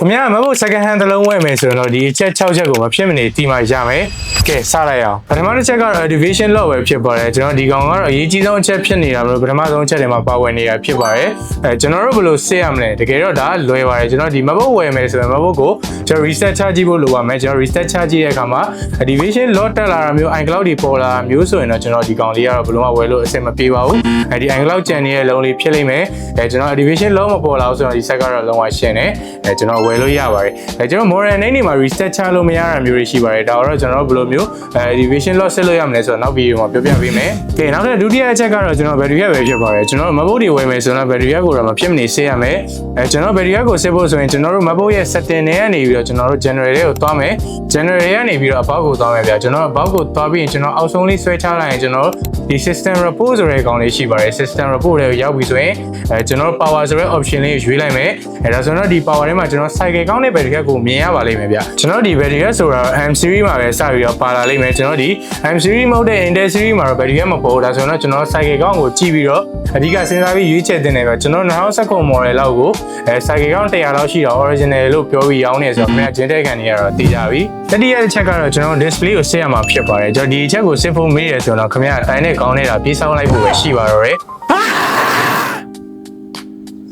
ခင်ဗျာမဟုတ် second hand တစ်လုံးဝယ်မယ်ဆိုတော့ဒီအချက်6ချက်ကိုမဖြစ်မနေတီးမှရမယ်ကဲစလိုက်အောင်ပထမတစ်ချက်ကတော့ activation lock ပဲဖြစ်ပါတယ်ကျွန်တော်ဒီကောင်ကတော့အရေးကြီးဆုံးအချက်ဖြစ်နေတာမလို့ပထမဆုံးအချက်တွေမှာပါဝင်နေတာဖြစ်ပါတယ်ကျွန်တော်တို့ဘယ်လိုစစ်ရမလဲတကယ်တော့ဒါလွယ်ပါတယ်ကျွန်တော်ဒီမဟုတ်ဝယ်မယ်ဆိုရင်မဟုတ်ကိုကျွန်တော် reset ချကြည့်ဖို့လိုပါမယ်ကျွန်တော် reset ချကြည့်တဲ့အခါမှာ activation lock တက်လာတာမျိုး iCloud တွေပေါ်လာမျိုးဆိုရင်တော့ကျွန်တော်ဒီကောင်လေးကတော့ဘယ်လိုမှဝယ်လို့အဆင်မပြေပါဘူးဒီ iCloud ကျန်နေတဲ့လုံးလေးဖြစ်လိမ့်မယ်ကျွန်တော် activation lock မပေါ်လာဘူးဆိုတော့ဒီ set ကတော့လုံးဝရှင်းတယ်ကျွန်တော်ဝယ်လို့ရပါတယ်ကျွန်တော် modern နေမှာ reset ချလို့မရတာမျိုးတွေရှိပါတယ်ဒါတော့ကျွန်တော်ဘယ်လိုမျိုး activation lock ဆက်လို့ရမလဲဆိုတော့နောက်ဗီဒီယိုမှာပြောပြပေးမယ်ကဲနောက်ထပ်ဒုတိယအချက်ကတော့ကျွန်တော် battery ပဲဖြစ်ပါတယ်ကျွန်တော် MacBook တွေဝယ်မယ်ဆိုတော့ battery ကိုတော့မဖြစ်မနေဆေးရမယ်ကျွန်တော် battery ကိုဆေးဖို့ဆိုရင်ကျွန်တော်တို့ MacBook ရဲ့ setting တွေကနေပြီးတော့ကျွန်တော်တို့ generator ကိုသွားမယ် generator ကနေပြီးတော့ about ကိုသွားမယ်ဗျာကျွန်တော် about ကိုသွားပြီးရင်ကျွန်တော်အောက်ဆုံးလေးဆွဲချလိုက်ရင်ကျွန်တော်ဒီ system report ဆိုတဲ့ကောင်လေးရှိပါတယ် system report တွေကိုရောက်ပြီဆိုရင်ကျွန်တော် power ဆိုတဲ့ option လေးကိုရွေးလိုက်မယ်ဒါဆိုတော့ဒီ power ထဲမှာကျွန်တော် cycle ကောင်းတဲ့ battery ကိုမြင်ရပါလိမ့်မယ်ဗျကျွန်တော်ဒီ battery ဆိုတာ M series မှာပဲစပြီးတော့ပါလာလိမ့်မယ်ကျွန်တော်ဒီ M series မဟုတ်တဲ့ Intel series မှာတော့ battery မပေါ်ဒါဆိုတော့ကျွန်တော် cycle ကောင်းကိုကြည့်ပြီးတော့အဓိကစဉ်းစားပြီးရွေးချယ်တင်တယ်ဗျကျွန်တော်2019 model လောက်ကိုcycle ကောင်း100လောက်ရှိတော့ original လို့ပြောပြီးရောင်းနေဆိုတော့ခင်ဗျာဂျင်းတဲ့ခံနေရတော့သိကြပြီတတိယတစ်ချက်ကတော့ကျွန်တော် display ကိုစစ်ရမှာဖြစ်ပါတယ်ကျွန်တော်ဒီအချက်ကိုစစ်ဖို့မေးရဆိုတော့ခင်ဗျာအတိုင်းနဲ့ကောင်းနေတာပြေးဆောင်လိုက်ဖို့ပဲရှိပါတော့တယ်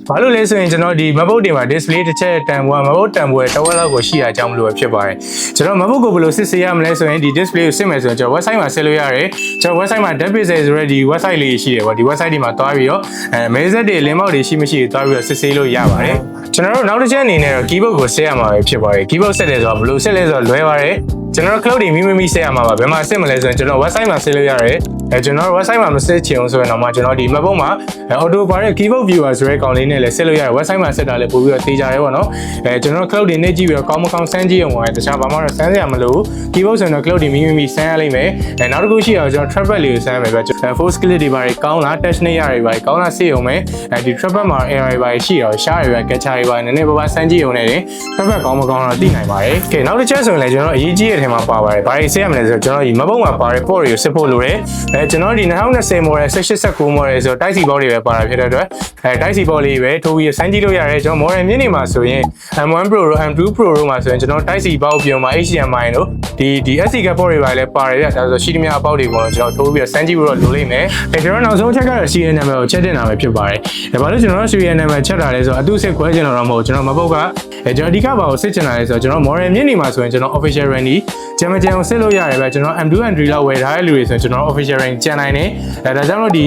ဘာလို့လဲဆိုရင်ကျွန်တော်ဒီ MacBook တွေမှာ display တစ်ချက်တန်ဖိုး MacBook တန်ဖိုးတစ်ဝက်လောက်ကိုရှိတာကြောင့်မလို့ဖြစ်ပါတယ်ကျွန်တော် MacBook ကိုဘယ်လိုစစ်ဆေးရမလဲဆိုရင်ဒီ display ကိုစစ်မယ်ဆိုရင်ကျွန်တော် website မှာစစ်လို့ရတယ်ကျွန်တော် website မှာ Depixel ဆိုတဲ့ဒီ website လေးရှိတယ်ပေါ့ဒီ website ဒီမှာတွားပြီးတော့message တွေ link တွေရှိမရှိတွားပြီးတော့စစ်ဆေးလို့ရပါတယ်ကျွန်တော်တို့နောက်တစ်ချက်အနေနဲ့တော့ keyboard ကိုစစ်ရမှာပဲဖြစ်ပါတယ် keyboard စစ်တယ်ဆိုတော့ဘယ်လိုစစ်လဲဆိုတော့လွယ်ပါတယ်ကျွန်တော် cloud တွေမိစစ်ရမှာပါဘယ်မှာစစ်မလဲဆိုရင်ကျွန်တော် website မှာစစ်လို့ရတယ်ကျွန်တော် website မှာမစစ်ချင်အောင်ဆိုရင်တော့မှကျွန်တော်ဒီ MacBook မှာ auto bar keyboard viewer ဆိုတဲ့ကောင်လေးနဲ့လည်းစစ်လို့ရတယ် website မှာစစ်တာလည်းပို့ပြီးတော့သိကြရဲပေါ့နော်ကျွန်တော် cloud တွေနဲ့ကြည့်ပြီးတော့ကောင်းမကောင်းစမ်းကြည့်အောင်ပါတခြားဘာမှတော့စမ်းစရာမလိုဘူး keyboard ဆိုရင်တော့ cloud တွေမိစမ်းရလိမ့်မယ်နောက်တစ်ခုရှိအောင်ကျွန်တော် trackpad လေးကိုစမ်းမယ်ဗျ force click တွေပါကောင်းလား touch နဲ့ရတယ်ပါကောင်းလားစစ်အောင်မယ်ဒီ trackpad မှာ error တွေပါရှိတော့ရှားတွေပါ capture တွေပါနည်းနည်းပါးစမ်းကြည့်အောင်နဲ့ trackpad ကောင်းမကောင်းတော့သိနိုင်ပါတယ်ကဲနောက်တစ်ချက်ဆိုရင်လည်းကျွန်တော်အရေးကြီးတဲ့အထက်မှာပါပါတယ်ဘာတွေစစ်ရမလဲဆိုတော့ကျွန်တော်ဒီ MacBook မှာပါတဲ့ port တွေကိုစစ်ဖို့လိုတယ်ကျွန်တော်ဒီ2020 model 1819 model ဆိုတော့ Type C port တွေပဲပါတာဖြစ်တဲ့အတွက်Type C port လေးပဲထိုးပြီးစမ်းကြည့်လို့ရတယ်ကျွန်တော် model မြင့်နေမှာဆိုရင် M1 Pro တို့ M2 Pro တို့မှာဆိုရင်ကျွန်တော် Type C port ပြောမှာ HDMI တို့ဒီ SD card port တွေပါလည်းပါတယ်ဗျဒါဆိုရှိသမျှ port တွေကိုကျွန်တော်ထိုးပြီးစမ်းကြည့်ပြီးတော့လိုလိမ့်မယ်ကျွန်တော်နောက်ဆုံးချက်ကတော့ serial number ကိုချက်တင်တာပဲဖြစ်ပါတယ်ဘာလို့ကျွန်တော် serial number ချက်တာလဲဆိုတော့အတူစစ်ခွဲချင်တော့မဟုတ်ကျွန်တော် MacBook ကကျွန်တော်ဒီကဘာကိုစစ်ချင်တာလဲဆိုတော့ကျွန်တော် model မြင့်နေမှာဆိုရင်ကျွန်တော် official range ဂျမ်ဂျမ်ကိုစစ်လို့ရတယ်ဗျကျွန်တော် M2 and 3လောက်ဝယ်ထားတဲ့လူတွေဆိုရင်ကျွန်တော် official range ကျန်နိုင်တယ်ဒါကြောင့်လို့ဒီ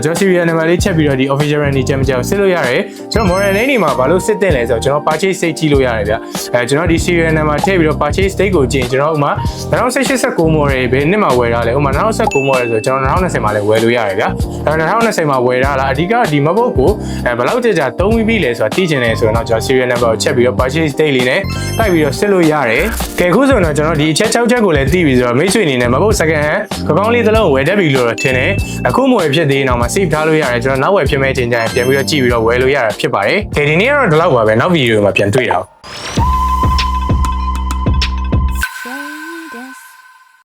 ကျွန်တော် serial number လေးချက်ပြီးတော့ဒီ official range ဂျမ်ဂျမ်ကိုစစ်လို့ရတယ်ကျွန်တော် model နေမှာဘာလို့စစ်တင်လဲဆိုတော့ကျွန်တော် purchase date ကြည့်လို့ရတယ်ဗျကျွန်တော်ဒီ serial number ထည့်ပြီးတော့ purchase date ကိုကြည့်ကျွန်တော်ဥမာ2018 model ဘယ်နှစ်မှာဝယ်ထားလဲဥမာ2019 model ဆိုကျွန်တော်2020မှာလည်းဝယ်လို့ရတယ်ဗျ2020မှာဝယ်ထားလားအဓိကဒီ MacBook ကိုဘယ်လောက်ကြာသုံးပြီးလဲဆိုတာသိချင်တယ်ဆိုတော့ကျွန်တော် serial number ကိုချက်ပြီးတော့ purchase date လေးနဲ့တိုက်ပြီးတော့စစ်လို့ရတယ်ကဲခုဆိုတော့ကျွန်တော်ဒီအချက်6ချက်ကိုလည်းသိပြီဆိုတော့မိတ်ဆွေအနေနဲ့ MacBook second hand ကောင်းလေးတစ်လုံးဝယ်တတ်ပြီလို့တော့ထင်တယ်အခုမဝယ်ဖြစ်သေးရင်တော့မှ save ထားလို့ရတယ်ကျွန်တော်နောက်ဝယ်ဖြစ်မဲ့ချိန်ကျရင်ပြန်ပြီးတော့ကြည့်ပြီးတော့ဝယ်လို့ရတာဖြစ်ပါတယ်ကဲဒီနေ့ကတော့ဒီလောက်ပါပဲနောက်ဗီဒီယိုမှာပြန်တွေ့တာ